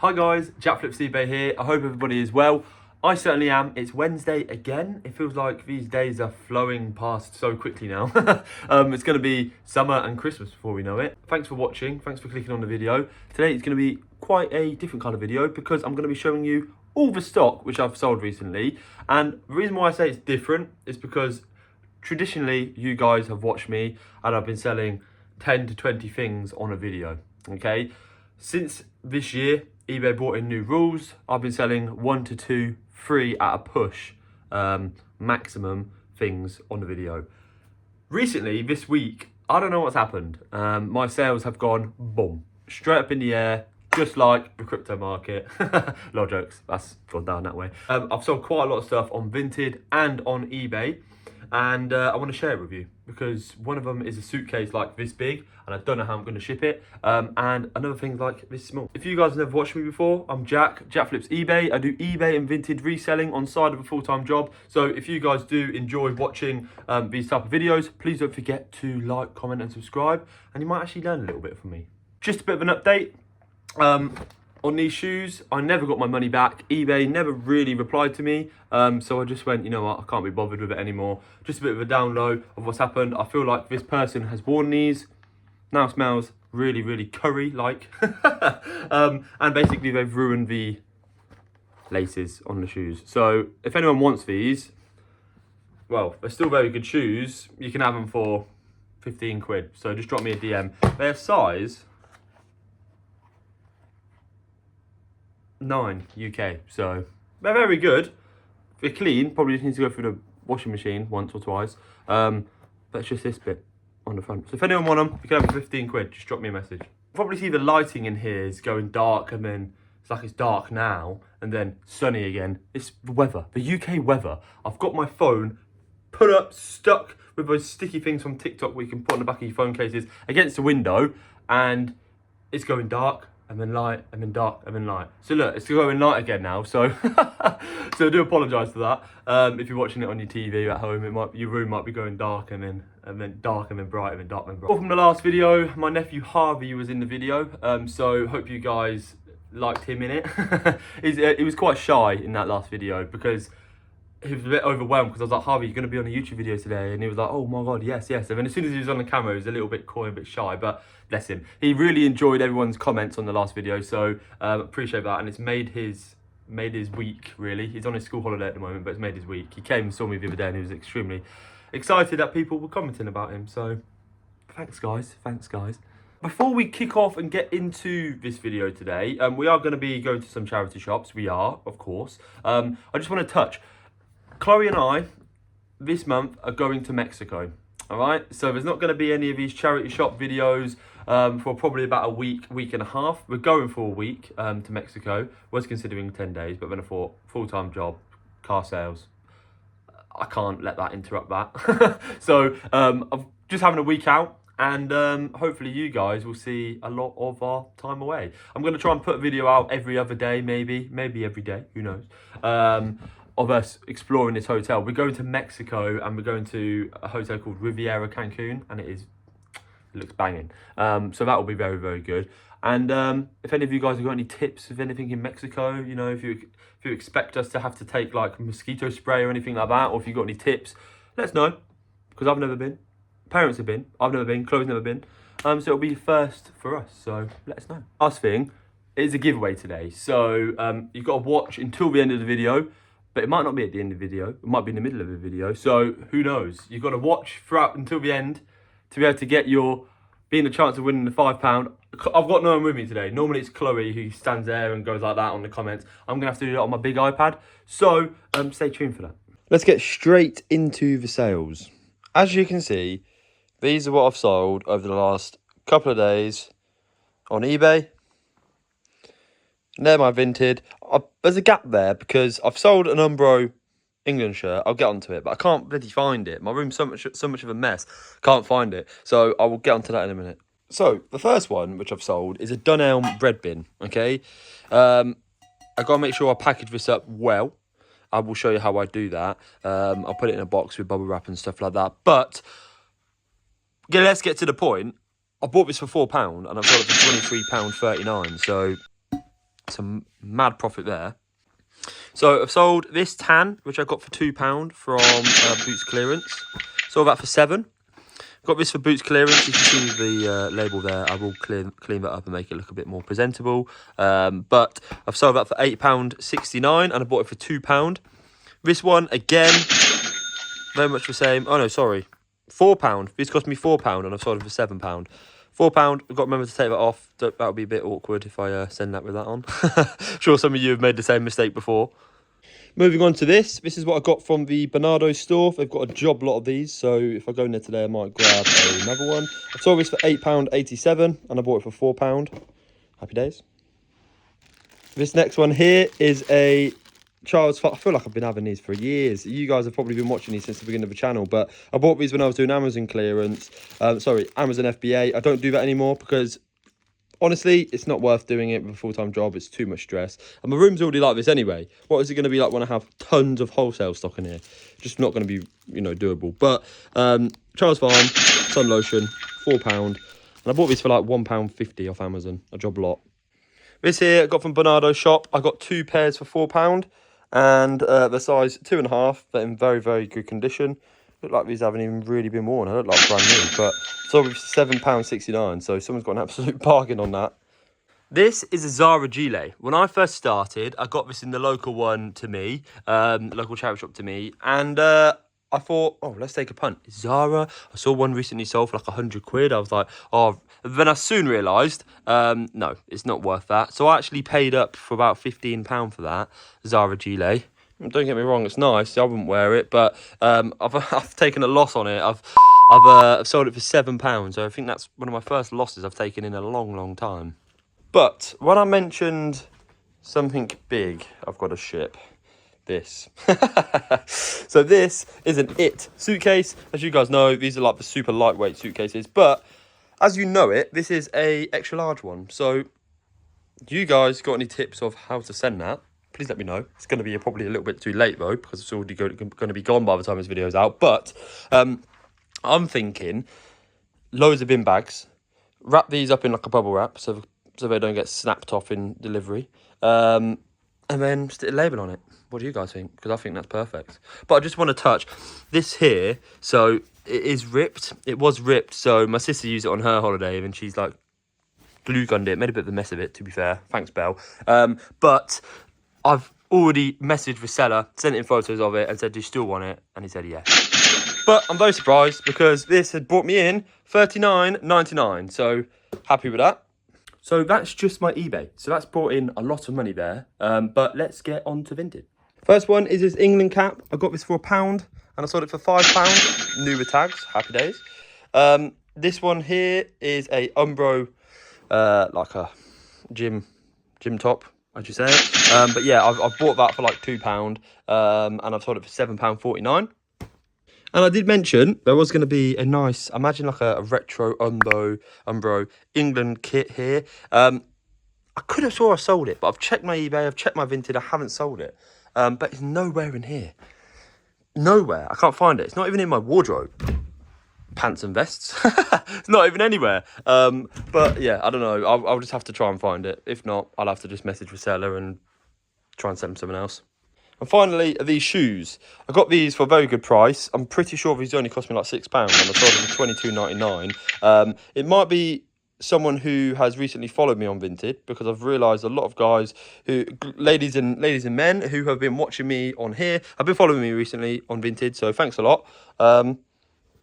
Hi guys, Jack Flips eBay here. I hope everybody is well. I certainly am. It's Wednesday again. It feels like these days are flowing past so quickly now. It's going to be summer and Christmas before we know it. Thanks for watching. Thanks for clicking on the video. Today it's going to be quite a different kind of video because I'm going to be showing you all the stock which I've sold recently. And the reason why I say it's different is because traditionally you guys have watched me and I've been selling 10 to 20 things on a video. Okay, since this year eBay brought in new rules. I've been selling 1 to 2, 3 at a push maximum things on the video. Recently, this week, I don't know what's happened. My sales have gone boom, straight up in the air, just like the crypto market. No jokes, that's gone down that way. I've sold quite a lot of stuff on Vinted and on eBay. And I want to share it with you because one of them is a suitcase like this big and I don't know how I'm going to ship it, and another thing like this small. If you guys have never watched me before, I'm Jack Flips eBay. I do eBay and Vinted reselling on side of a full-time job. So if you guys do enjoy watching these type of videos, please don't forget to like, comment and subscribe, and you might actually learn a little bit from me. Just a bit of an update. On these shoes, I never got my money back. eBay never really replied to me. So I just went, you know what, I can't be bothered with it anymore. Just a bit of a down low of what's happened. I feel like this person has worn these. Now smells really, really curry-like. And basically they've ruined the laces on the shoes. So if anyone wants these, well, they're still very good shoes. You can have them for 15 quid. So just drop me a DM. They're size 9 UK, so they're very good. They're clean, probably just need to go through the washing machine once or twice, but it's just this bit on the front. So if anyone want them, you can have 15 quid, just drop me a message. Probably see the lighting in here is going dark, and then it's like it's dark now and then sunny again. It's the weather, the UK weather. I've got my phone put up, stuck with those sticky things from TikTok where you can put on the back of your phone cases against the window, and it's going dark and then light, and then dark, and then light. So look, it's going light again now, so so I do apologise for that. If you're watching it on your TV at home, your room might be going dark, and then dark, and then bright, and then dark, and then bright. From the last video, my nephew Harvey was in the video, so hope you guys liked him in it. He was quite shy in that last video because he was a bit overwhelmed because I was like, Harvey, you're going to be on a YouTube video today. And he was like, oh my God, yes. And then as soon as he was on the camera, he was a little bit coy, a bit shy, but bless him. He really enjoyed everyone's comments on the last video. So appreciate that. And it's made his week, really. He's on his school holiday at the moment, but it's made his week. He came and saw me the other day and he was extremely excited that people were commenting about him. So thanks, guys. Before we kick off and get into this video today, we are going to be going to some charity shops. We are, of course. I just want to touch. Chloe and I, this month, are going to Mexico, all right? So there's not going to be any of these charity shop videos for probably about a week and a half. We're going for a week to Mexico. Was considering 10 days, but then I thought, full-time job, car sales, I can't let that interrupt that. So I'm just having a week out, and hopefully you guys will see a lot of our time away. I'm going to try and put a video out every other day, maybe every day, who knows, of us exploring this hotel. We're going to Mexico and we're going to a hotel called Riviera Cancun, and it looks banging. So that will be very, very good. And if any of you guys have got any tips of anything in Mexico, you know, if you expect us to have to take like mosquito spray or anything like that, or if you've got any tips, let us know, because I've never been. Parents have been, I've never been, Chloe's never been. So it'll be first for us, so let us know. Last thing is a giveaway today. So you've got to watch until the end of the video. But it might not be at the end of the video. It might be in the middle of the video. So who knows? You've got to watch throughout until the end to be able to get be in the chance of winning the £5. I've got no one with me today. Normally it's Chloe who stands there and goes like that on the comments. I'm going to have to do that on my big iPad. So stay tuned for that. Let's get straight into the sales. As you can see, these are what I've sold over the last couple of days on eBay. And they're my Vinted. There's a gap there because I've sold an Umbro England shirt. I'll get onto it, but I can't bloody find it. My room's so much of a mess. Can't find it. So I will get onto that in a minute. So the first one, which I've sold, is a Dunelm bread bin. Okay. I got to make sure I package this up well. I will show you how I do that. I'll put it in a box with bubble wrap and stuff like that. But let's get to the point. I bought this for £4 and I've got it for £23.39. So Some mad profit there. So I've sold this tan, which I got for £2 from Boots Clearance. Sold that for £7. Got this for Boots Clearance. You can see the label there. I will clean that up and make it look a bit more presentable. But I've sold that for £8.69 and I bought it for £2. This one, again, very much the same. Oh no, sorry, £4. This cost me £4 and I've sold it for £7. £4. I've got to remember to take that off. That would be a bit awkward if I send that with that on. Sure some of you have made the same mistake before. Moving on to this. This is what I got from the Bernardo store. They've got a job lot of these, so if I go in there today, I might grab another one. I sold this for £8.87 and I bought it for £4. Happy days. This next one here is a child's... I feel like I've been having these for years. You guys have probably been watching these since the beginning of the channel, but I bought these when I was doing Amazon clearance. Sorry, Amazon FBA. I don't do that anymore because honestly, it's not worth doing it with a full-time job. It's too much stress. And my room's already like this anyway. What is it going to be like when I have tons of wholesale stock in here? Just not going to be, you know, doable. But Charles Farm, sun lotion, £4. And I bought these for like £1.50 off Amazon. A job lot. This here I got from Bernardo's shop. I got 2 pairs for £4. And the size 2.5. They're in very, very good condition. Look like these haven't even really been worn. I look like brand new, but so it's £7.69. So someone's got an absolute bargain on that. This is a Zara gilet. When I first started, I got this in the local one to me, local charity shop to me, and I thought, oh, let's take a punt. It's Zara. I saw one recently sold for like £100. I was like, oh. Then I soon realised, no, it's not worth that. So I actually paid up for about £15 for that Zara gilet. Don't get me wrong, it's nice. I wouldn't wear it, but I've taken a loss on it. I've sold it for £7. So I think that's one of my first losses I've taken in a long, long time. But when I mentioned something big, I've got to ship this. So this is an IT suitcase. As you guys know, these are like the super lightweight suitcases. But as you know it, this is a extra large one. So you guys got any tips of how to send that? Please let me know. It's going to be probably a little bit too late though, because it's already going to be gone by the time this video is out. But I'm thinking loads of bin bags. Wrap these up in like a bubble wrap so they don't get snapped off in delivery. And then stick a label on it. What do you guys think? Because I think that's perfect. But I just want to touch this here. So it is ripped. It was ripped. So my sister used it on her holiday and she's like glue gunned it. Made a bit of a mess of it, to be fair. Thanks, Belle. But I've already messaged the seller, sent him photos of it and said, do you still want it? And he said, yes. But I'm very surprised because this had brought me in $39.99. So happy with that. So that's just my eBay. So that's brought in a lot of money there. But let's get on to Vinted. First one is this England cap. I got this for £1 and I sold it for £5. New with tags. Happy days. This one here is a Umbro, like a gym top, as you say it. But yeah, I've bought that for like £2. And I've sold it for £7.49. And I did mention there was going to be a nice, imagine like a retro Umbro England kit here. I could have swore I sold it, but I've checked my eBay, I've checked my Vinted, I haven't sold it. But it's nowhere in here. Nowhere. I can't find it. It's not even in my wardrobe. Pants and vests. It's not even anywhere. But yeah, I don't know. I'll just have to try and find it. If not, I'll have to just message the seller and try and send them something else. And finally, these shoes. I got these for a very good price. I'm pretty sure these only cost me like £6 and I sold them for £22.99. It might be someone who has recently followed me on Vinted because I've realised a lot of guys, ladies and men who have been watching me on here, have been following me recently on Vinted. So thanks a lot.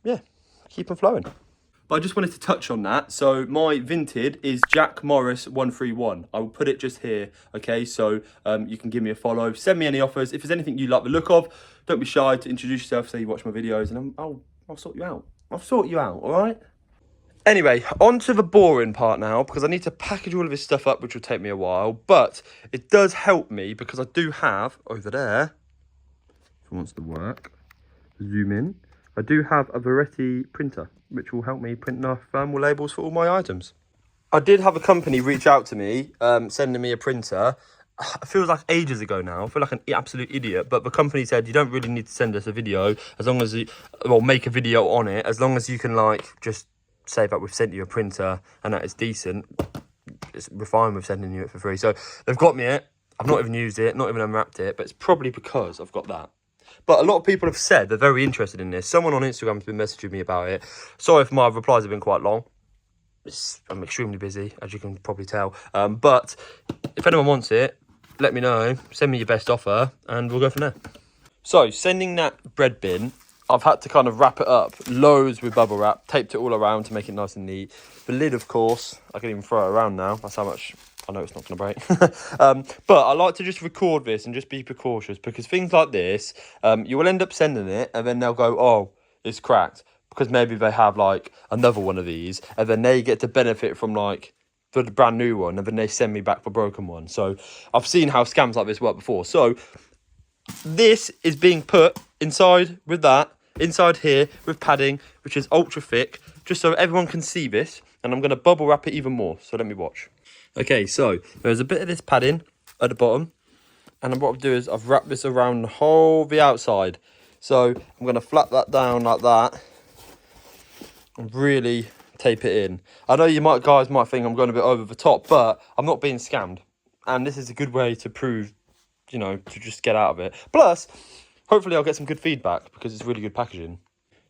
Yeah, keep them flowing. But I just wanted to touch on that. So my Vinted is Jack Morris 131. I will put it just here, okay? So you can give me a follow. Send me any offers. If there's anything you like the look of, don't be shy to introduce yourself, say you watch my videos, and I'll sort you out. I'll sort you out, all right? Anyway, on to the boring part now, because I need to package all of this stuff up, which will take me a while. But it does help me because I do have, over there, if it wants to work, zoom in. I do have a Veretti printer, which will help me print enough thermal labels for all my items. I did have a company reach out to me, sending me a printer. It feels like ages ago now. I feel like an absolute idiot. But the company said, you don't really need to send us a video, as long as you, well, make a video on it, as long as you can, like, just say that we've sent you a printer and that it's decent. we're fine with sending you it for free. So they've got me it. I've not even used it, not even unwrapped it, but it's probably because I've got that. But a lot of people have said they're very interested in this. Someone on Instagram has been messaging me about it. Sorry if my replies have been quite long. I'm extremely busy, as you can probably tell. But if anyone wants it, let me know. Send me your best offer, and we'll go from there. So, sending that bread bin, I've had to kind of wrap it up loads with bubble wrap, taped it all around to make it nice and neat. The lid, of course, I can even throw it around now. That's how much I know it's not going to break. But I like to just record this and just be precautious, because things like this, you will end up sending it and then they'll go, oh, it's cracked. Because maybe they have like another one of these and then they get to benefit from like the brand new one and then they send me back the broken one. So I've seen how scams like this work before. So this is being put inside with that, inside here with padding, which is ultra thick, just so everyone can see this. And I'm going to bubble wrap it even more. So let me watch. Okay, so there's a bit of this padding at the bottom. And then what I'll do is I've wrapped this around the outside. So I'm going to flap that down like that. And really tape it in. I know guys might think I'm going a bit over the top, but I'm not being scammed. And this is a good way to prove, you know, to just get out of it. Plus, hopefully I'll get some good feedback because it's really good packaging.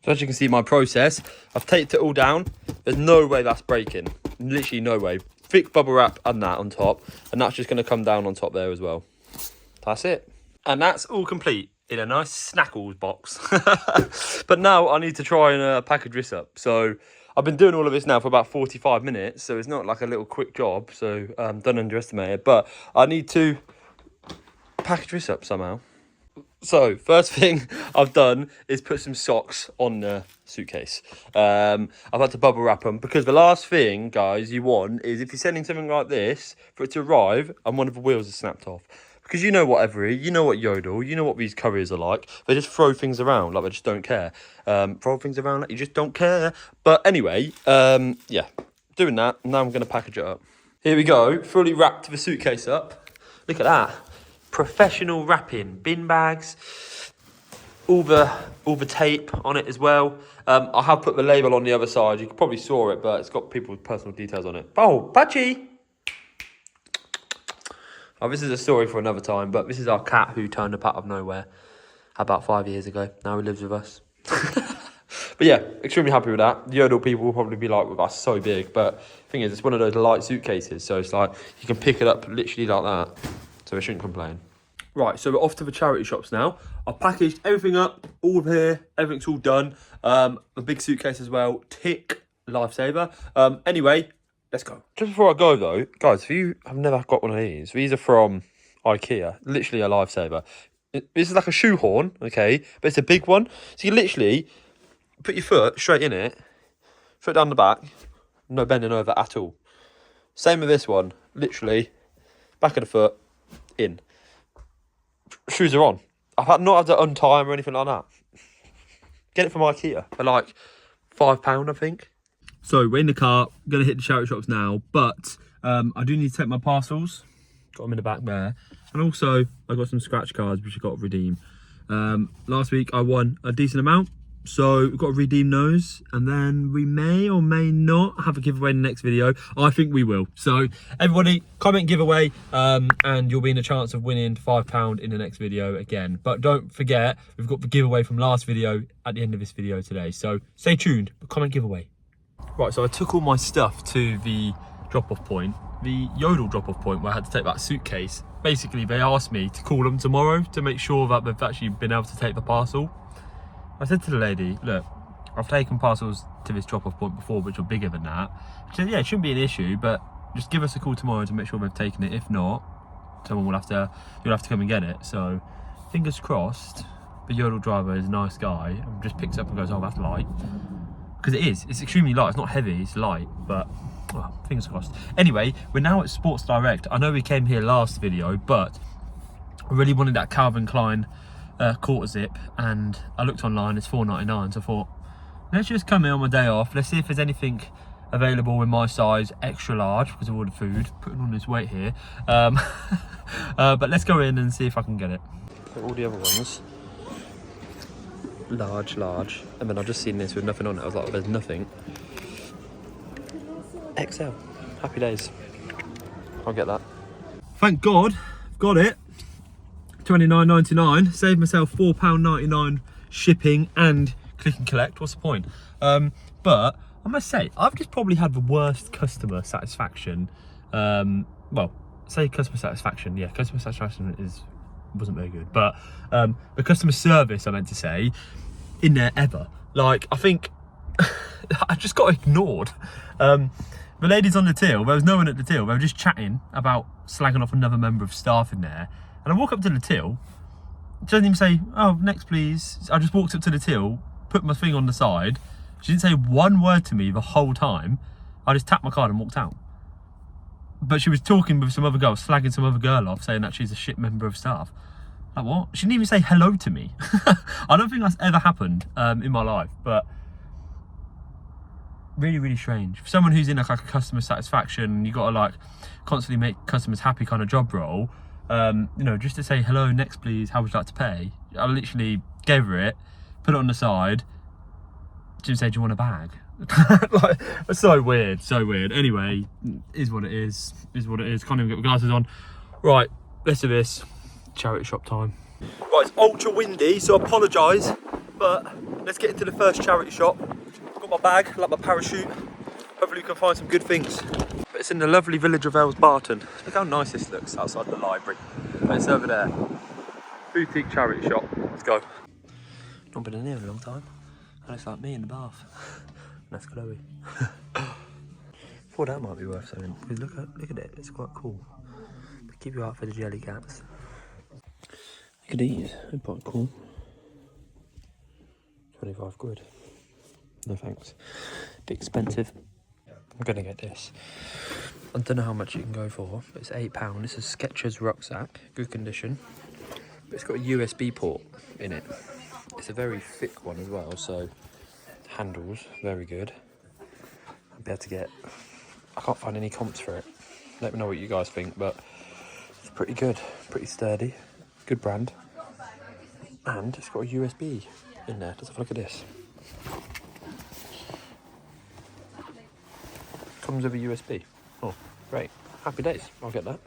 So as you can see my process, I've taped it all down. There's no way that's breaking. Literally no way. Thick bubble wrap and that on top. And that's just going to come down on top there as well. That's it. And that's all complete in a nice Snackles box. But now I need to try and package this up. So I've been doing all of this now for about 45 minutes. So it's not like a little quick job. So don't underestimate it. But I need to package this up somehow. So first thing I've done is put some socks on the suitcase. I've had to bubble wrap them because the last thing, guys, you want is if you're sending something like this for it to arrive and one of the wheels is snapped off. Because you know what you know what Yodel, you know what these couriers are like. They just throw things around like they just don't care. Throw things around like you just don't care. But anyway, yeah, doing that. Now I'm going to package it up. Here we go, fully wrapped the suitcase up. Look at that. Professional wrapping, bin bags, all the tape on it as well. I have put the label on the other side. You probably saw it, but it's got people's personal details on it. Oh, Patchy! Oh, this is a story for another time, but this is our cat who turned up out of nowhere about 5 years ago. Now he lives with us. But yeah, extremely happy with that. The Yodel people will probably be like, well, that's so big. But the thing is, it's one of those light suitcases. So it's like, you can pick it up literally like that. So I shouldn't complain. Right, so we're off to the charity shops now. I've packaged everything up, all here, everything's all done. A big suitcase as well, tick, lifesaver. Anyway, let's go. Just before I go though, guys, if you have never got one of these are from IKEA, literally a lifesaver. This is like a shoehorn, okay, but it's a big one. So you literally put your foot straight in it, foot down the back, no bending over at all. Same with this one, literally, back of the foot, in. Shoes are on. I've not had to untie them or anything like that. Get it from IKEA for like £5, I think. So we're in the car, going to hit the charity shops now, but I do need to take my parcels. Got them in the back there. And also, I got some scratch cards which I got to redeem. Last week I won a decent amount, so we've got to redeem those, and then we may or may not have a giveaway in the next video. I think we will. So everybody, comment giveaway, and you'll be in a chance of winning £5 in the next video again. But don't forget, we've got the giveaway from last video at the end of this video today. So stay tuned, but comment giveaway. Right, so I took all my stuff to the drop-off point, the Yodel drop-off point, where I had to take that suitcase. Basically, they asked me to call them tomorrow to make sure that they've actually been able to take the parcel. I said to the lady, look, I've taken parcels to this drop-off point before, which are bigger than that. She said, yeah, it shouldn't be an issue, but just give us a call tomorrow to make sure they've taken it. If not, someone will you'll have to come and get it. So, fingers crossed, the Yodel driver is a nice guy and just picks up and goes, oh, that's light. Because it's extremely light. It's not heavy, it's light, but, well, fingers crossed. Anyway, we're now at Sports Direct. I know we came here last video, but I really wanted that Calvin Klein quarter zip, and I looked online, it's $4.99, so I thought, let's just come here on my day off, let's see if there's anything available in my size, extra large, because of all the food, putting on this weight here. But let's go in and see if I can get it. All the other ones, large, and then I've just seen this with nothing on it. I was like, there's nothing. XL, happy days. I'll get that. Thank God, got it. £29.99. Saved myself £4.99 shipping and click and collect. What's the point? But I must say, I've just probably had the worst customer satisfaction. Well, say customer satisfaction. Yeah, customer satisfaction wasn't very good. But the customer service, I meant to say, in there ever. Like, I think I just got ignored. The ladies on the till, there was no one at the till. They were just chatting about slagging off another member of staff in there. And I walk up to the till. She doesn't even say, oh, next please. I just walked up to the till, put my thing on the side. She didn't say one word to me the whole time. I just tapped my card and walked out. But she was talking with some other girl, slagging some other girl off, saying that she's a shit member of staff. Like, what? She didn't even say hello to me. I don't think that's ever happened in my life, but really, really strange. For someone who's in like a customer satisfaction, you got to like constantly make customers happy kind of job role, you know, just to say hello, next please, how would you like to pay? I literally gave her it, put it on the side. She said, do you want a bag? Like, it's so weird, so weird. Anyway, is what it is what it is. Can't even get my glasses on. Right, let's do this. Charity shop time. Right, it's ultra windy, so I apologise, but let's get into the first charity shop. Got my bag, like my parachute. Hopefully we can find some good things. But it's in the lovely village of Ales Barton. Look how nice this looks outside the library. And it's over there. Boutique charity shop. Let's go. Not been in here in a long time. And it's like me in the bath. That's Chloe. Thought that might be worth something. Because look at it, it's quite cool. But keep your eye out for the jelly cats. Look at these, they're quite cool. 25 quid. No thanks. Bit expensive. I'm gonna get this. I don't know how much you can go for, but it's £8. It's a Skechers rucksack, good condition. But it's got a USB port in it. It's a very thick one as well, so handles, very good. I'll be able to get, I can't find any comps for it. Let me know what you guys think, but it's pretty good, pretty sturdy, good brand. And it's got a USB in there. Let's have a look at this. Comes with a USB. Oh, great. Happy days. I'll get that.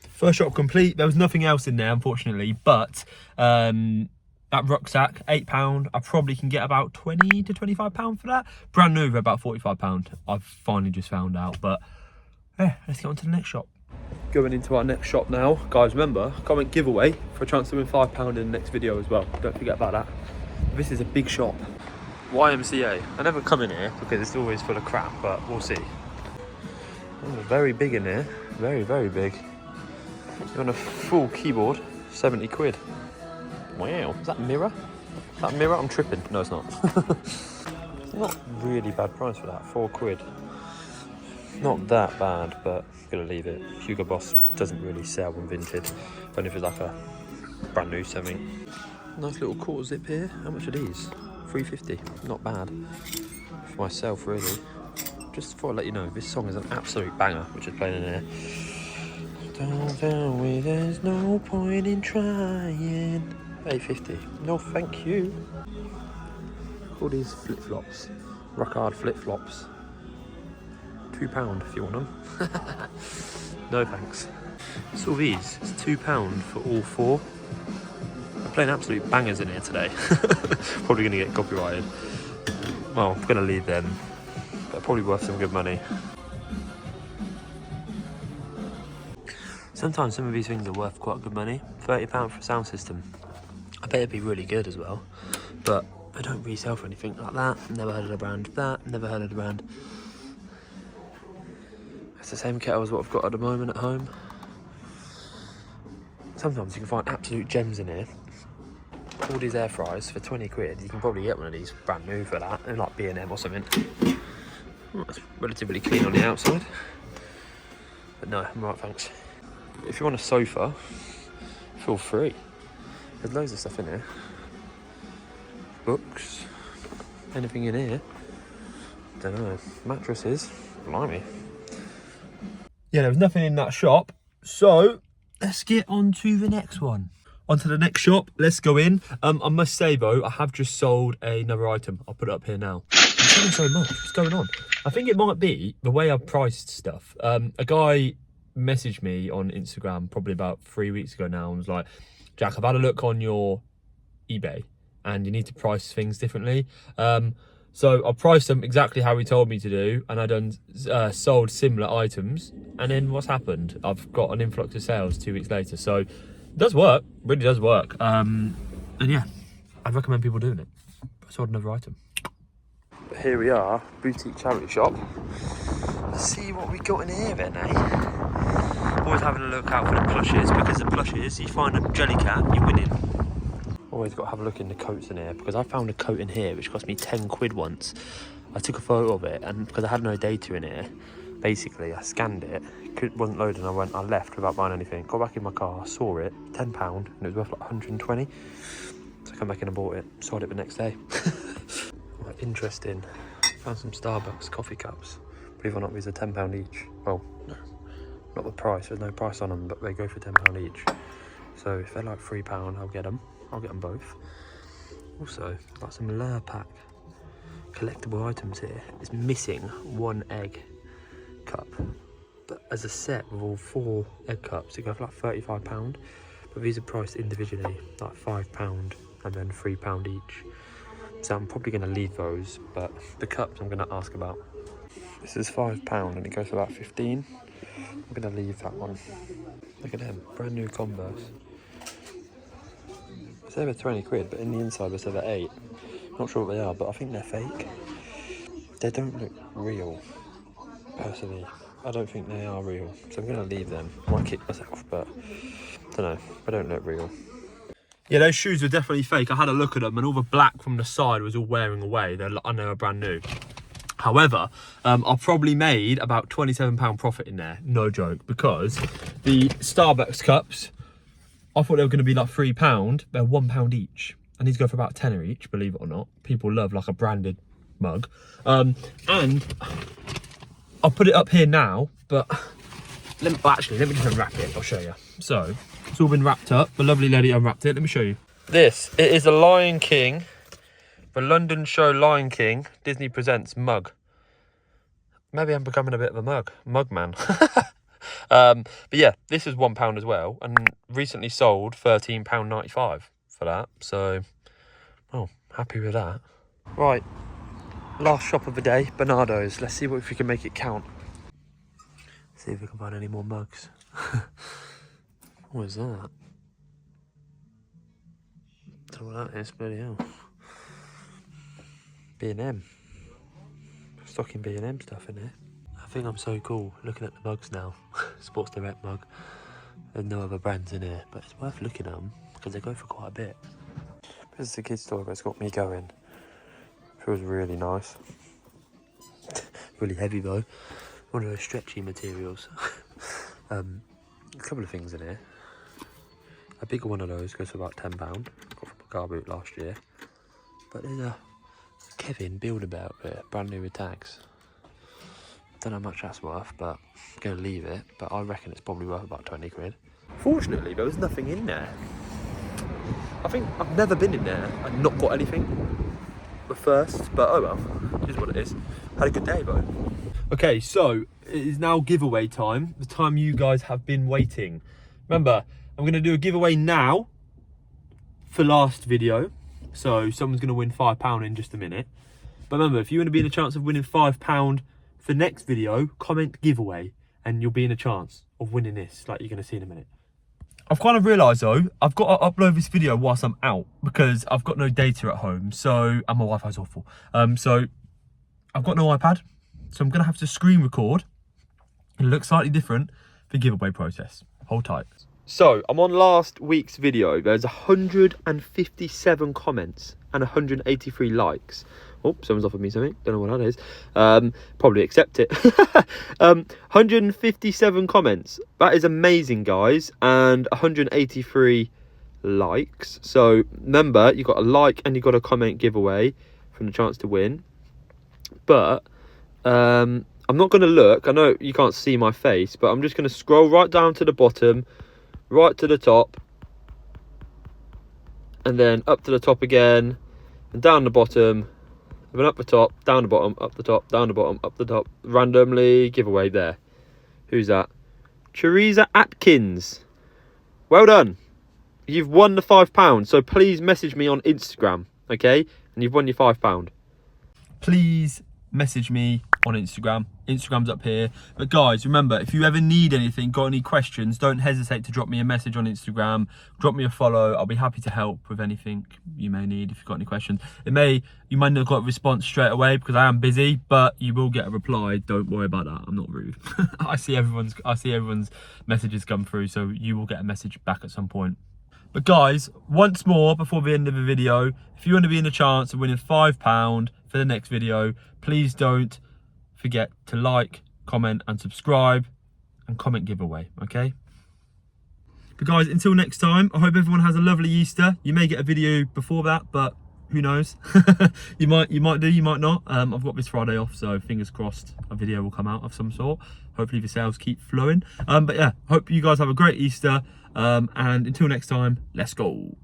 First shop complete. There was nothing else in there, unfortunately, but that rucksack, £8. I probably can get about £20 to £25 for that. Brand new for about £45. I've finally just found out, but yeah, let's get on to the next shop. Going into our next shop now. Guys, remember, comment giveaway for a chance to win £5 in the next video as well. Don't forget about that. This is a big shop. YMCA. I never come in here because it's always full of crap, but we'll see. Oh, very big in here. Very, very big. You want a full keyboard, 70 quid. Wow, is that mirror? Is that mirror? I'm tripping. No, it's not. It's not really bad price for that, 4 quid. Not that bad, but I'm gonna leave it. Hugo Boss doesn't really sell on Vinted, only if it's like a brand new something. Nice little quarter zip here. How much are these? £3.50. Not bad for myself, really. Just thought I'd let you know, this song is an absolute banger, which is playing in here. Don't tell me there's no point in trying. £8.50. No, thank you. All these flip-flops, rock hard flip-flops. £2 if you want them. No thanks. So these, it's £2 for all 4. I'm playing absolute bangers in here today. Probably gonna get copyrighted. Well, I'm gonna leave them. They're probably worth some good money. Sometimes some of these things are worth quite good money. £30 for a sound system. I bet it'd be really good as well, but I don't resell for anything like that. Never heard of the brand. Never heard of the brand. It's the same kettle as what I've got at the moment at home. Sometimes you can find absolute gems in here. All these air fryers for 20 quid. You can probably get one of these brand new for that, in like B&M or something. Oh, it's relatively clean on the outside. But no, I'm right, thanks. If you want a sofa, feel free. There's loads of stuff in here. Books. Anything in here? Don't know. Mattresses. Blimey. Yeah, there was nothing in that shop. So, let's get on to the next one. On to the next shop. Let's go in. I must say, though, I have just sold another item. I'll put it up here now. I'm selling so much. What's going on? I think it might be the way I've priced stuff. A guy messaged me on Instagram probably about 3 weeks ago now and was like, Jack, I've had a look on your eBay and you need to price things differently. So I priced them exactly how he told me to do, and I done sold similar items. And then what's happened? I've got an influx of sales 2 weeks later. So it does work, really does work. And yeah, I'd recommend people doing it. I sold another item. But here we are, boutique charity shop. Let's see what we got in here then, eh? Always having a look out for the plushes, because the plushes, you find a jelly cat, you're winning. Always got to have a look in the coats in here, because I found a coat in here which cost me 10 quid once. I took a photo of it, and because I had no data in here, basically I scanned it, wasn't loading, I left without buying anything. Got back in my car, saw it, £10, and it was worth like 120. So I come back in and bought it, sold it the next day. Right, interesting. Found some Starbucks coffee cups. Believe it or not, these are £10 each. Well, no, not the price, there's no price on them, but they go for £10 each. So if they're like £3, I'll get them. I'll get them both. Also, got some Lurpak collectible items here. It's missing one egg cup, but as a set with all 4 egg cups, it goes for like £35. But these are priced individually, like £5 and then £3 each. So I'm probably going to leave those, but the cups I'm going to ask about. This is £5 and it goes for about 15. I'm going to leave that one. Look at them, brand new Converse. They're over 20 quid, but in the inside they said they're 8. Not sure what they are, but I think they're fake. They don't look real, personally. I don't think they are real, so I'm going to leave them. I might kick myself, but I don't know. They don't look real. Yeah, those shoes were definitely fake. I had a look at them, and all the black from the side was all wearing away. I know they're brand new. However, I probably made about £27 profit in there, no joke, because the Starbucks cups, I thought they were going to be like £3. They're £1 each. And these go for about tenner each, believe it or not. People love like a branded mug. And I'll put it up here now, but let me just unwrap it. I'll show you. So it's all been wrapped up. The lovely lady unwrapped it. Let me show you. It is the Lion King, the London show Lion King, Disney Presents mug. Maybe I'm becoming a bit of a mug man. But yeah, this is £1 as well, and recently sold £13.95 for that. So, oh, happy with that. Right, last shop of the day, Bernardo's. Let's see if we can make it count. See if we can find any more mugs. What is that? Don't know what that is, bloody hell. B&M. Stocking B&M stuff in here. I think I'm so cool looking at the mugs now. Sports Direct mug. There's no other brands in here, but it's worth looking at them because they go for quite a bit. This is the kids' store, but it's got me going. Feels really nice. Really heavy though. One of those stretchy materials. A couple of things in here. A bigger one of those goes for about £10. Got from a car boot last year. But there's a Kevin Build-A-Bear bit, brand new with tags. Don't know how much that's worth, but I'm going to leave it. But I reckon it's probably worth about 20 quid. Fortunately, there was nothing in there. I think I've never been in there and not got anything. The first, but oh well, it is what it is. Had a good day though. Okay, so it is now giveaway time. The time you guys have been waiting. Remember, I'm going to do a giveaway now for last video. So someone's going to win £5 in just a minute. But remember, if you want to be in a chance of winning £5 for next video, comment giveaway and you'll be in a chance of winning this, like you're going to see in a minute. I've kind of realised though, I've got to upload this video whilst I'm out because I've got no data at home, so, and my Wi-Fi's awful. So I've got no iPad, so I'm going to have to screen record. It'll look slightly different for giveaway process. Hold tight. So I'm on last week's video. There's 157 comments and 183 likes. Oh, someone's offered me something. Don't know what that is. Probably accept it. 157 comments. That is amazing, guys. And 183 likes. So remember, you got a like and you got a comment giveaway from the chance to win. But I'm not going to look. I know you can't see my face, but I'm just going to scroll right down to the bottom, right to the top, and then up to the top again, and down the bottom. Then up the top, down the bottom, up the top, down the bottom, up the top, randomly giveaway there. Who's that? Teresa Atkins. Well done. You've won the £5. So please message me on Instagram, okay? And you've won your £5. Please message me on Instagram. Instagram's up here. But guys, remember, if you ever need anything, got any questions, don't hesitate to drop me a message on Instagram. Drop me a follow. I'll be happy to help with anything you may need if you've got any questions. You might not have got a response straight away because I am busy, but you will get a reply. Don't worry about that. I'm not rude. I see everyone's messages come through, so you will get a message back at some point. But guys, once more before the end of the video, if you want to be in a chance of winning £5 for the next video, please don't forget to like, comment and subscribe and comment giveaway, okay? But guys, until next time, I hope everyone has a lovely Easter. You may get a video before that, but who knows? you might do, you might not. I've got this Friday off, so fingers crossed a video will come out of some sort. Hopefully the sales keep flowing. But yeah, hope you guys have a great Easter. And until next time, let's go.